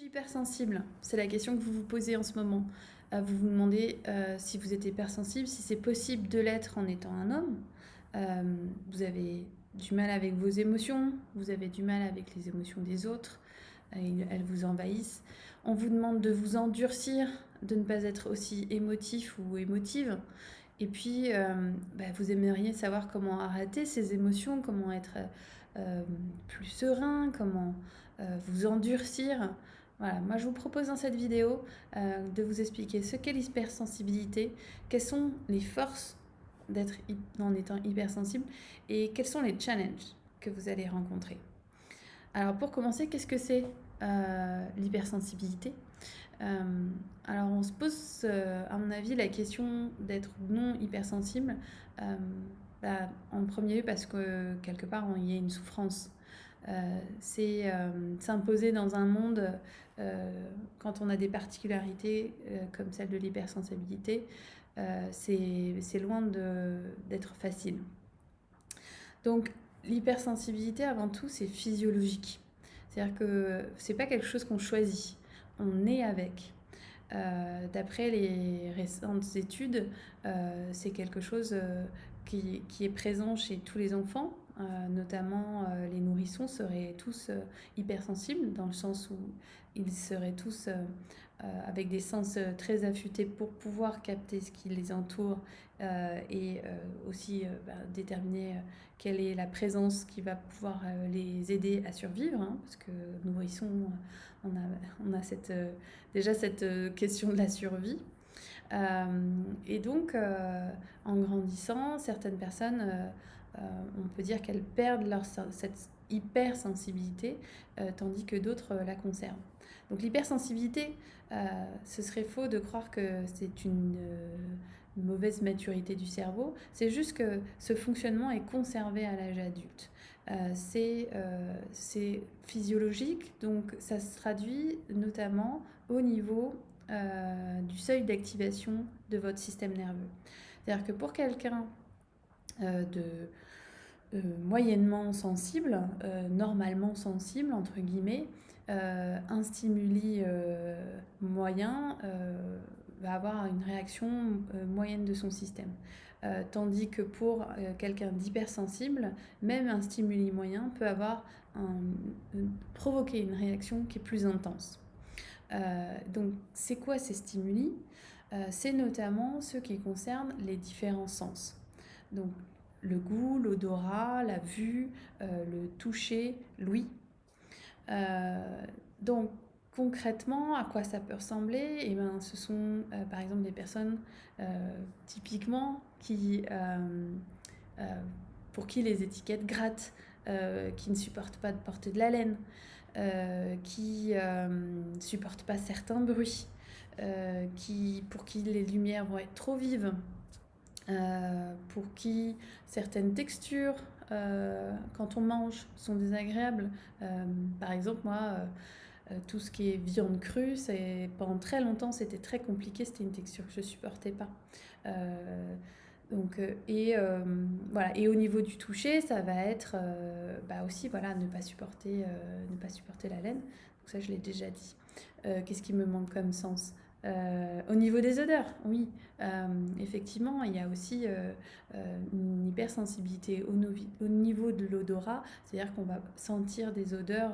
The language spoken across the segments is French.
Hypersensible, c'est la question que vous vous posez en ce moment. Vous vous demandez si vous êtes hypersensible, si c'est possible de l'être en étant un homme. Vous avez du mal avec vos émotions, vous avez du mal avec les émotions des autres, elles vous envahissent. On vous demande de vous endurcir, de ne pas être aussi émotif ou émotive. Et puis, vous aimeriez savoir comment arrêter ces émotions, comment être plus serein, comment vous endurcir. Voilà, moi je vous propose dans cette vidéo de vous expliquer ce qu'est l'hypersensibilité, quelles sont les forces d'être en étant hypersensible et quels sont les challenges que vous allez rencontrer. Alors pour commencer, qu'est-ce que c'est l'hypersensibilité? Alors on se pose à mon avis la question d'être non hypersensible en premier lieu parce que quelque part il y a une souffrance. C'est s'imposer dans un monde quand on a des particularités comme celle de l'hypersensibilité, c'est loin d'être facile. Donc l'hypersensibilité avant tout c'est physiologique. C'est-à-dire que c'est pas quelque chose qu'on choisit, on est avec. D'après les récentes études, c'est quelque chose qui est présent chez tous les enfants, notamment les nourrissons seraient tous hypersensibles, dans le sens où ils seraient tous avec des sens très affûtés pour pouvoir capter ce qui les entoure et aussi déterminer quelle est la présence qui va pouvoir les aider à survivre, hein, parce que nourrissons, on a déjà cette question de la survie. Et donc, en grandissant, certaines personnes, on peut dire qu'elles perdent cette hypersensibilité, tandis que d'autres la conservent. Donc l'hypersensibilité, ce serait faux de croire que c'est une mauvaise maturité du cerveau. C'est juste que ce fonctionnement est conservé à l'âge adulte. C'est physiologique, donc ça se traduit notamment au niveau du seuil d'activation de votre système nerveux. C'est-à-dire que pour quelqu'un moyennement sensible, normalement sensible, entre guillemets, un stimuli moyen va avoir une réaction moyenne de son système. Tandis que pour quelqu'un d'hypersensible, même un stimuli moyen peut provoquer une réaction qui est plus intense. Donc, c'est quoi ces stimuli? C'est notamment ceux qui concernent les différents sens. Donc, le goût, l'odorat, la vue, le toucher, l'ouïe. Donc, concrètement, à quoi ça peut ressembler? Eh ben, ce sont par exemple des personnes typiquement pour qui les étiquettes grattent, qui ne supportent pas de porter de la laine, qui ne supportent pas certains bruits, pour qui les lumières vont être trop vives, pour qui certaines textures, quand on mange, sont désagréables. Par exemple, moi, tout ce qui est viande crue, pendant très longtemps, c'était très compliqué, c'était une texture que je ne supportais pas. Voilà. Et au niveau du toucher, ça va être aussi voilà, ne pas supporter la laine. Donc ça, je l'ai déjà dit. Qu'est-ce qui me manque comme sens? Au niveau des odeurs, oui, effectivement, il y a aussi une hypersensibilité au niveau de l'odorat, c'est-à-dire qu'on va sentir des odeurs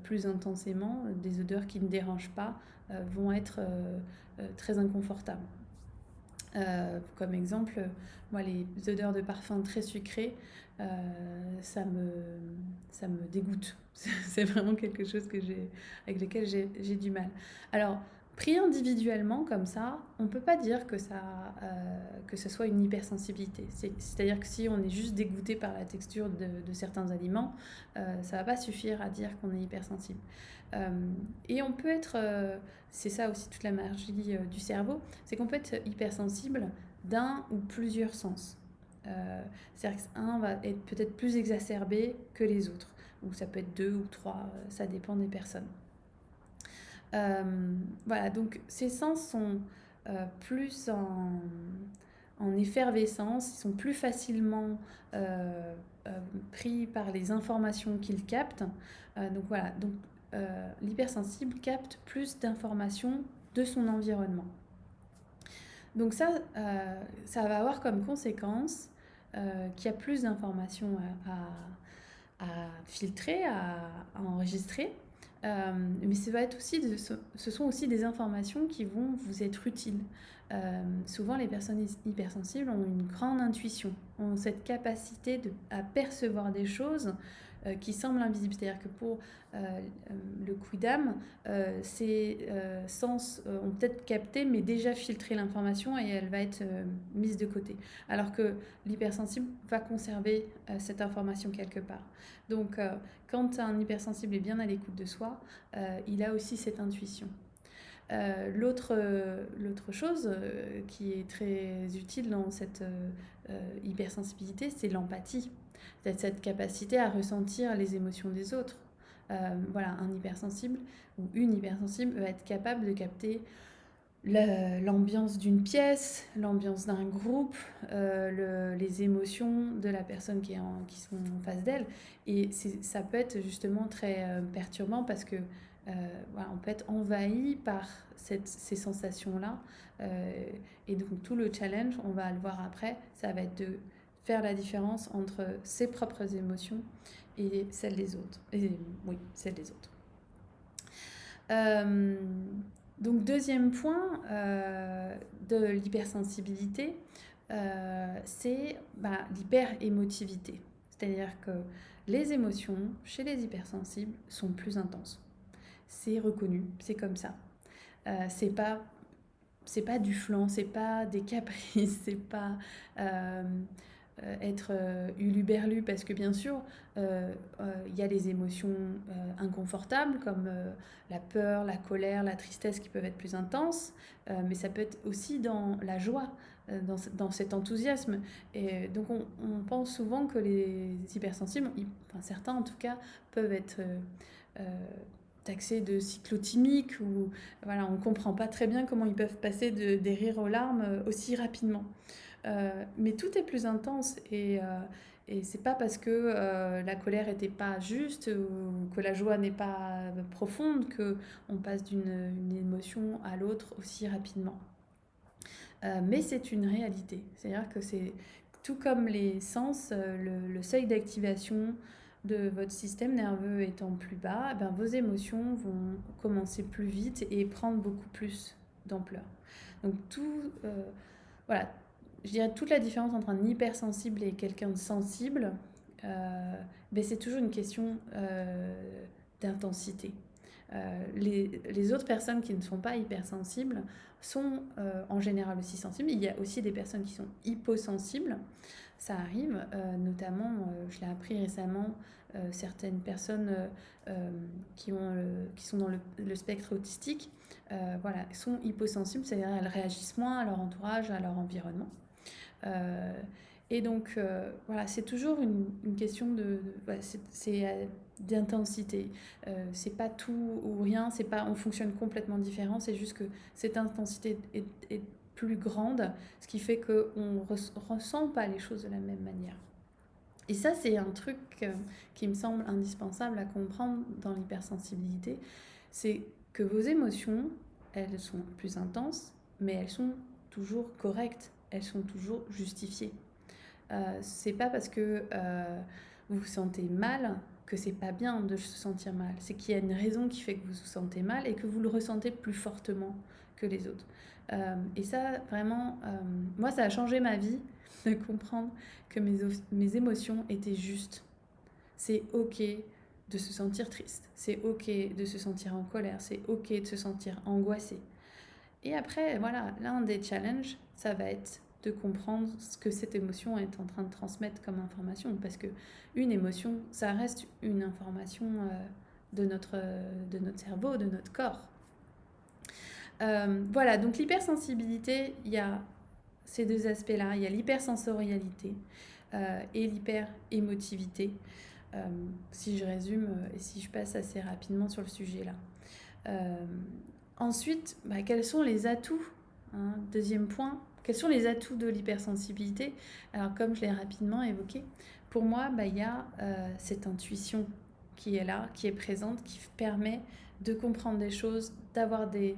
plus intensément, des odeurs qui ne dérangent pas, vont être très inconfortables. Comme exemple, moi, les odeurs de parfum très sucrés, ça me dégoûte. C'est vraiment quelque chose avec lequel j'ai du mal. Alors, pris individuellement comme ça, on ne peut pas dire que ce soit une hypersensibilité. C'est-à-dire que si on est juste dégoûté par la texture de certains aliments, ça ne va pas suffire à dire qu'on est hypersensible. Et on peut être, c'est ça aussi toute la magie du cerveau, c'est qu'on peut être hypersensible d'un ou plusieurs sens. C'est-à-dire qu'un va être peut-être plus exacerbé que les autres, ou ça peut être deux ou trois, ça dépend des personnes. Voilà, donc ces sens sont plus en effervescence, ils sont plus facilement pris par les informations qu'ils captent. Donc voilà, donc l'hypersensible capte plus d'informations de son environnement. Donc ça va avoir comme conséquence qu'il y a plus d'informations à filtrer, à enregistrer. Mais ce sont aussi des informations qui vont vous être utiles. Souvent, les personnes hypersensibles ont une grande intuition, ont cette capacité à percevoir des choses qui semblent invisibles. C'est-à-dire que pour le quidam, ces sens ont peut-être capté, mais déjà filtré l'information et elle va être mise de côté. Alors que l'hypersensible va conserver cette information quelque part. Donc, quand un hypersensible est bien à l'écoute de soi, il a aussi cette intuition. L'autre chose qui est très utile dans cette hypersensibilité, c'est l'empathie. C'est cette capacité à ressentir les émotions des autres. Voilà, un hypersensible ou une hypersensible va être capable de capter l'ambiance d'une pièce, l'ambiance d'un groupe, les émotions de la personne qui sont en face d'elle. Et ça peut être justement très perturbant parce que voilà, on peut être envahi par ces sensations-là. Et donc tout le challenge, on va le voir après, ça va être de faire la différence entre ses propres émotions et celles des autres. Et, oui, celles des autres. Donc deuxième point de l'hypersensibilité, c'est l'hyperémotivité. C'est-à-dire que les émotions chez les hypersensibles sont plus intenses. C'est reconnu, c'est comme ça. C'est pas du flan, c'est pas des caprices, c'est pas être huluberlu, parce que bien sûr, il y a les émotions inconfortables comme la peur, la colère, la tristesse qui peuvent être plus intenses, mais ça peut être aussi dans la joie, dans cet enthousiasme. Et donc on pense souvent que les hypersensibles, enfin certains en tout cas, peuvent être taxés de cyclotimiques, ou voilà, on ne comprend pas très bien comment ils peuvent passer des rires aux larmes aussi rapidement. Mais tout est plus intense et c'est pas parce que la colère n'était pas juste ou que la joie n'est pas profonde que on passe d'une émotion à l'autre aussi rapidement. Mais c'est une réalité. C'est-à-dire que c'est tout comme les sens, le seuil d'activation de votre système nerveux étant plus bas, ben vos émotions vont commencer plus vite et prendre beaucoup plus d'ampleur. Donc voilà, je dirais toute la différence entre un hypersensible et quelqu'un de sensible, ben c'est toujours une question d'intensité. Les autres personnes qui ne sont pas hypersensibles sont en général aussi sensibles. Il y a aussi des personnes qui sont hyposensibles, ça arrive, notamment, je l'ai appris récemment, certaines personnes qui sont dans le spectre autistique, voilà, sont hyposensibles, c'est-à-dire elles réagissent moins à leur entourage, à leur environnement. Et donc, voilà, c'est toujours une question voilà, d'intensité. C'est pas tout ou rien, c'est pas on fonctionne complètement différent, c'est juste que cette intensité est plus grande, ce qui fait qu'on ressent pas les choses de la même manière. Et ça, c'est un truc qui me semble indispensable à comprendre dans l'hypersensibilité, c'est que vos émotions, elles sont plus intenses, mais elles sont toujours correctes, elles sont toujours justifiées. C'est pas parce que vous vous sentez mal que c'est pas bien de se sentir mal. C'est qu'il y a une raison qui fait que vous vous sentez mal et que vous le ressentez plus fortement que les autres. Et ça, vraiment, moi, ça a changé ma vie de comprendre que mes émotions étaient justes. C'est ok de se sentir triste, c'est ok de se sentir en colère, c'est ok de se sentir angoissé. Et après, voilà, l'un des challenges, ça va être de comprendre ce que cette émotion est en train de transmettre comme information. Parce que une émotion, ça reste une information de notre cerveau, de notre corps. Voilà, donc l'hypersensibilité, il y a ces deux aspects-là. Il y a l'hypersensorialité et l'hyperémotivité. Si je résume et si je passe assez rapidement sur le sujet-là. Ensuite, quels sont les atouts, hein, deuxième point, quels sont les atouts de l'hypersensibilité? Alors, comme je l'ai rapidement évoqué, pour moi, il y a cette intuition qui est là, qui est présente, qui permet de comprendre des choses, d'avoir des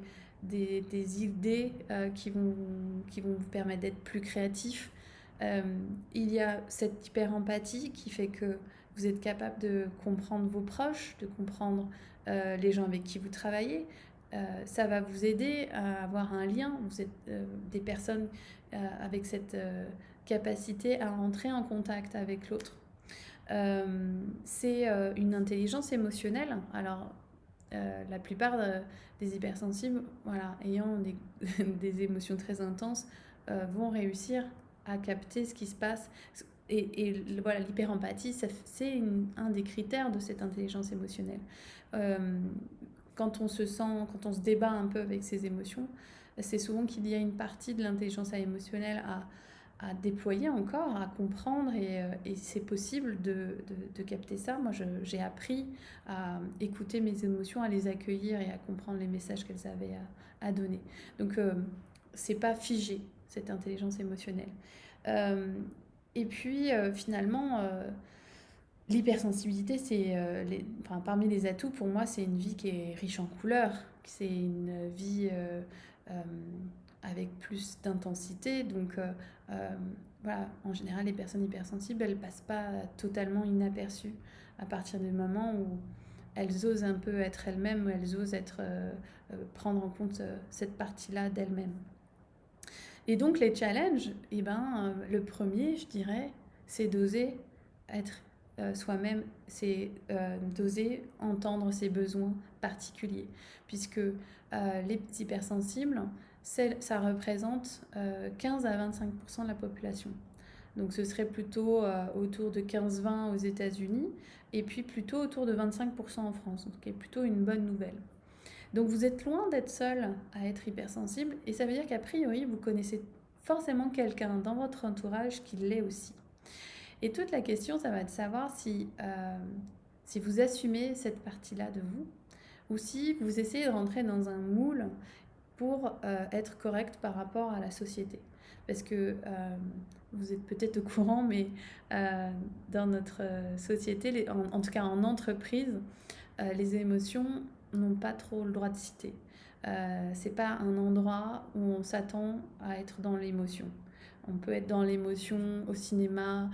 idées qui vont vous permettre d'être plus créatif. Il y a cette hyper-empathie qui fait que vous êtes capable de comprendre vos proches, de comprendre les gens avec qui vous travaillez. Ça va vous aider à avoir un lien. Vous êtes des personnes avec cette capacité à entrer en contact avec l'autre. C'est une intelligence émotionnelle. Alors, la plupart des hypersensibles, voilà, ayant des émotions très intenses, vont réussir à capter ce qui se passe. Et voilà, l'hyperempathie, c'est un des critères de cette intelligence émotionnelle. Quand on se débat un peu avec ses émotions, c'est souvent qu'il y a une partie de l'intelligence émotionnelle à déployer encore, à comprendre, et c'est possible de capter ça. Moi, j'ai appris à écouter mes émotions, à les accueillir et à comprendre les messages qu'elles avaient à donner. Donc, c'est pas figé, cette intelligence émotionnelle. Et puis, finalement, l'hypersensibilité, parmi les atouts, pour moi, c'est une vie qui est riche en couleurs, c'est une vie euh, avec plus d'intensité. Donc, voilà, en général, les personnes hypersensibles, elles ne passent pas totalement inaperçues à partir du moment où elles osent un peu être elles-mêmes, où elles osent prendre en compte cette partie-là d'elles-mêmes. Et donc, les challenges, le premier, je dirais, c'est d'oser être soi-même, c'est d'oser entendre ses besoins particuliers, puisque les hypersensibles, ça représente 15 à 25% de la population. Donc ce serait plutôt autour de 15-20 aux États-Unis, et puis plutôt autour de 25% en France, donc qui est plutôt une bonne nouvelle. Donc vous êtes loin d'être seul à être hypersensible, et ça veut dire qu'a priori, vous connaissez forcément quelqu'un dans votre entourage qui l'est aussi. Et toute la question, ça va être de savoir si vous assumez cette partie-là de vous, ou si vous essayez de rentrer dans un moule pour être correct par rapport à la société. Parce que vous êtes peut-être au courant, mais dans notre société, en tout cas en entreprise, les émotions n'ont pas trop le droit de citer. C'est pas un endroit où on s'attend à être dans l'émotion. On peut être dans l'émotion au cinéma,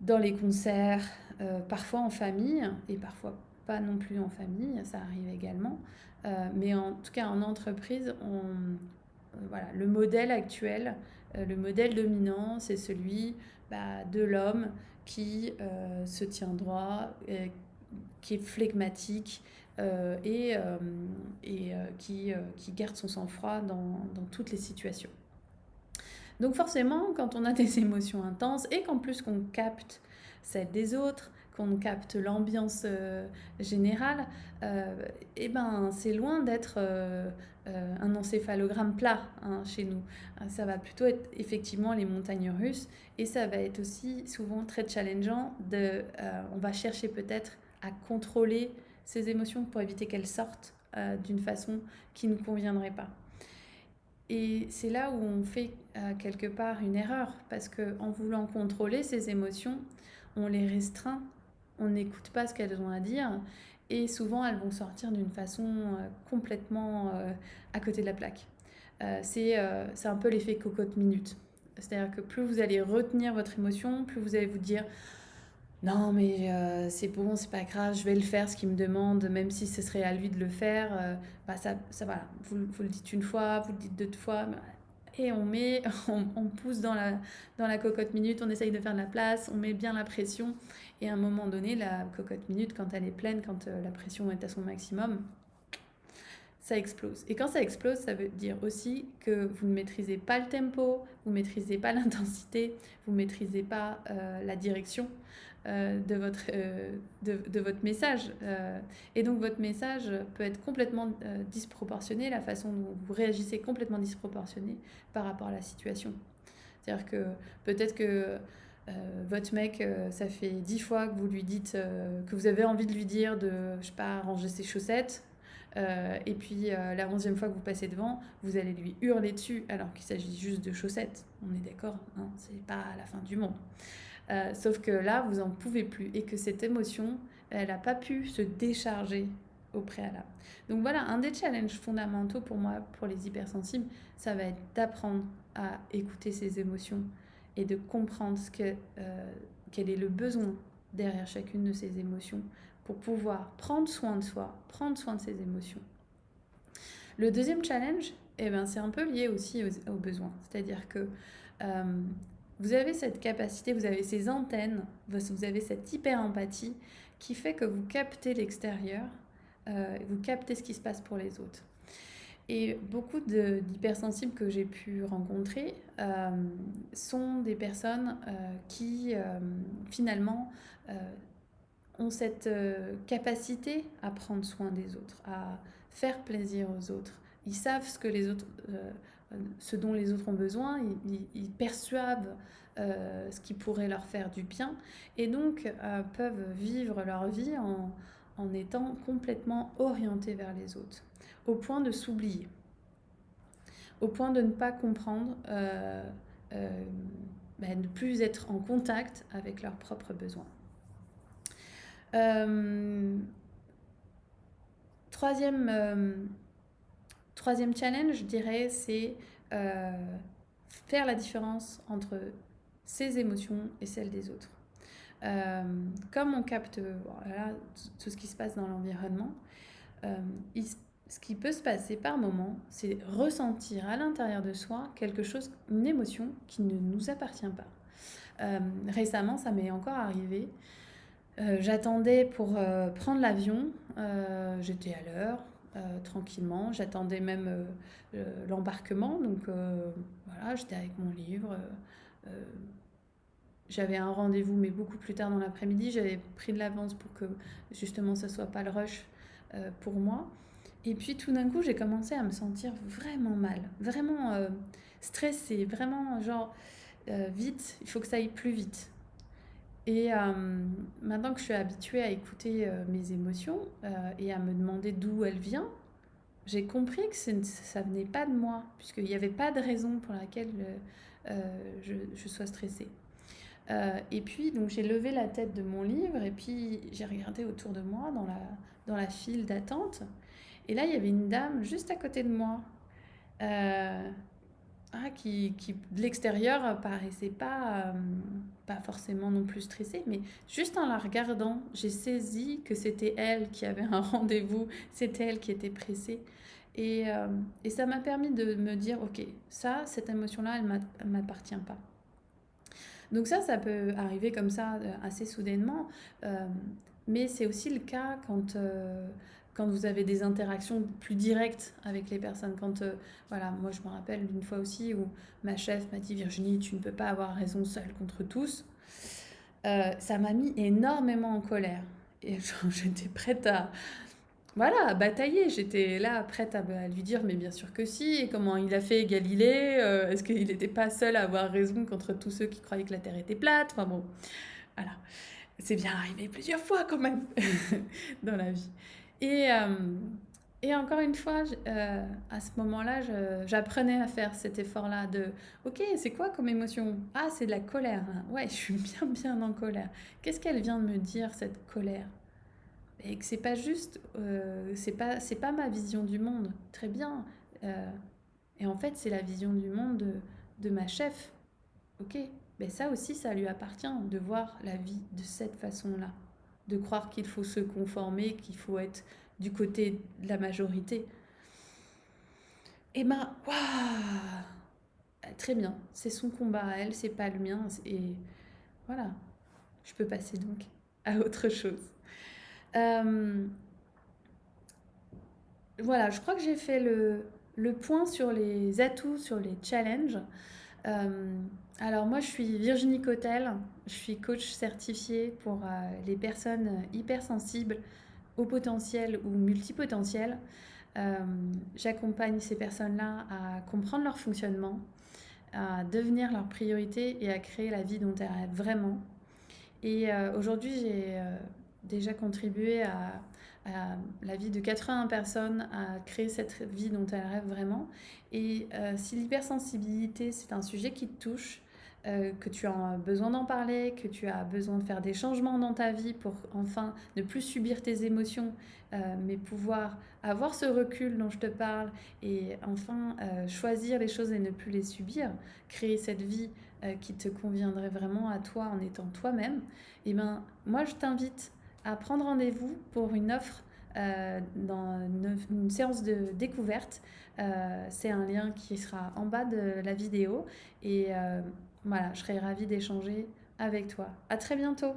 dans les concerts, parfois en famille, et parfois pas non plus en famille, ça arrive également. Mais en tout cas en entreprise, voilà, le modèle actuel, le modèle dominant, c'est celui de l'homme qui se tient droit, qui est flegmatique, et qui garde son sang-froid dans toutes les situations. Donc forcément, quand on a des émotions intenses et qu'en plus qu'on capte celles des autres, qu'on capte l'ambiance générale, c'est loin d'être un encéphalogramme plat chez nous. Ça va plutôt être effectivement les montagnes russes, et ça va être aussi souvent très challengeant. On va chercher peut-être à contrôler ces émotions pour éviter qu'elles sortent d'une façon qui ne nous conviendrait pas. Et c'est là où on fait quelque part une erreur, parce qu'en voulant contrôler ces émotions, on les restreint, on n'écoute pas ce qu'elles ont à dire, et souvent elles vont sortir d'une façon complètement à côté de la plaque. C'est un peu l'effet cocotte-minute. C'est-à-dire que plus vous allez retenir votre émotion, plus vous allez vous dire non mais c'est bon, c'est pas grave, je vais le faire ce qu'il me demande, même si ce serait à lui de le faire. Ça voilà, vous le dites une fois, vous le dites deux fois, et on pousse dans la cocotte minute, on essaye de faire de la place, on met bien la pression, et à un moment donné, la cocotte minute, quand elle est pleine, quand la pression est à son maximum, ça explose. Et quand ça explose, ça veut dire aussi que vous ne maîtrisez pas le tempo, vous ne maîtrisez pas l'intensité, vous ne maîtrisez pas la direction de votre message. Et donc votre message peut être complètement disproportionné, la façon dont vous réagissez est complètement disproportionnée par rapport à la situation. C'est-à-dire que peut-être que votre mec, ça fait 10 fois que vous lui dites, que vous avez envie de lui dire de, je sais pas, ranger ses chaussettes, et puis la 11e fois que vous passez devant, vous allez lui hurler dessus alors qu'il s'agit juste de chaussettes. On est d'accord, hein, c'est pas la fin du monde. Sauf que là, vous en pouvez plus, et que cette émotion, elle n'a pas pu se décharger au préalable. Donc voilà, un des challenges fondamentaux pour moi, pour les hypersensibles, ça va être d'apprendre à écouter ses émotions et de comprendre quel est le besoin derrière chacune de ces émotions pour pouvoir prendre soin de soi, prendre soin de ses émotions. Le deuxième challenge, c'est un peu lié aussi aux besoins. C'est-à-dire que vous avez cette capacité, vous avez ces antennes, vous avez cette hyper-empathie qui fait que vous captez l'extérieur, vous captez ce qui se passe pour les autres. Et beaucoup d'hypersensibles que j'ai pu rencontrer sont des personnes qui finalement ont cette capacité à prendre soin des autres, à faire plaisir aux autres. Ils savent ce dont les autres ont besoin, ils perçoivent ce qui pourrait leur faire du bien et donc peuvent vivre leur vie en étant complètement orientés vers les autres, au point de s'oublier, au point de ne pas comprendre, de ne plus être en contact avec leurs propres besoins. Troisième challenge, je dirais, c'est faire la différence entre ses émotions et celles des autres. Comme on capte tout ce qui se passe dans l'environnement, ce qui peut se passer par moment, c'est ressentir à l'intérieur de soi quelque chose, une émotion qui ne nous appartient pas. Récemment, ça m'est encore arrivé. J'attendais pour prendre l'avion, j'étais à l'heure, tranquillement, j'attendais même l'embarquement, donc voilà, j'étais avec mon livre, j'avais un rendez-vous mais beaucoup plus tard dans l'après-midi, j'avais pris de l'avance pour que justement ce soit pas le rush pour moi, et puis tout d'un coup j'ai commencé à me sentir vraiment mal, vraiment stressée, vraiment genre vite, il faut que ça aille plus vite. Et maintenant que je suis habituée à écouter mes émotions et à me demander d'où elles viennent, j'ai compris que ça venait pas de moi, puisqu'il n'y avait pas de raison pour laquelle je sois stressée. Et puis, donc, j'ai levé la tête de mon livre et puis j'ai regardé autour de moi dans la file d'attente. Et là, il y avait une dame juste à côté de moi. Qui de l'extérieur paraissait pas forcément non plus stressée, mais juste en la regardant, j'ai saisi que c'était elle qui avait un rendez-vous, c'était elle qui était pressée. Et ça m'a permis de me dire, ok, cette émotion-là, elle m'appartient pas. Donc ça peut arriver comme ça assez soudainement, mais c'est aussi le cas quand vous avez des interactions plus directes avec les personnes. Voilà, moi je me rappelle d'une fois aussi où ma chef m'a dit « Virginie, tu ne peux pas avoir raison seule contre tous ». Ça m'a mis énormément en colère. Et j'étais prête à batailler. J'étais là prête à lui dire « Mais bien sûr que si, et comment il a fait Galilée est-ce qu'il n'était pas seul à avoir raison contre tous ceux qui croyaient que la Terre était plate ?» Enfin bon, voilà. C'est bien arrivé plusieurs fois quand même dans la vie. Et encore une fois, à ce moment-là, j'apprenais à faire cet effort-là de « Ok, c'est quoi comme émotion ? Ah, c'est de la colère. Ouais, je suis bien en colère. Qu'est-ce qu'elle vient de me dire, cette colère ? Et que c'est pas juste, c'est pas ma vision du monde. Très bien. Et en fait, c'est la vision du monde de ma chef. Ok, mais ça aussi, ça lui appartient de voir la vie de cette façon-là, de croire qu'il faut se conformer, qu'il faut être du côté de la majorité. Et waouh, très bien, c'est son combat à elle, c'est pas le mien, et voilà, je peux passer donc à autre chose. Voilà, je crois que j'ai fait le point sur les atouts, sur les challenges. Alors moi, je suis Virginie Cotel, je suis coach certifiée pour les personnes hypersensibles au potentiel ou multipotentiel. J'accompagne ces personnes-là à comprendre leur fonctionnement, à devenir leur priorité et à créer la vie dont elles rêvent vraiment. Et aujourd'hui, j'ai déjà contribué à la vie de 80 personnes à créer cette vie dont elles rêvent vraiment. Et si l'hypersensibilité, c'est un sujet qui te touche, que tu as besoin d'en parler, que tu as besoin de faire des changements dans ta vie pour enfin ne plus subir tes émotions, mais pouvoir avoir ce recul dont je te parle et enfin choisir les choses et ne plus les subir, créer cette vie qui te conviendrait vraiment à toi en étant toi-même, et ben moi je t'invite à prendre rendez-vous pour une offre dans une séance de découverte. C'est un lien qui sera en bas de la vidéo et voilà, je serais ravie d'échanger avec toi. À très bientôt!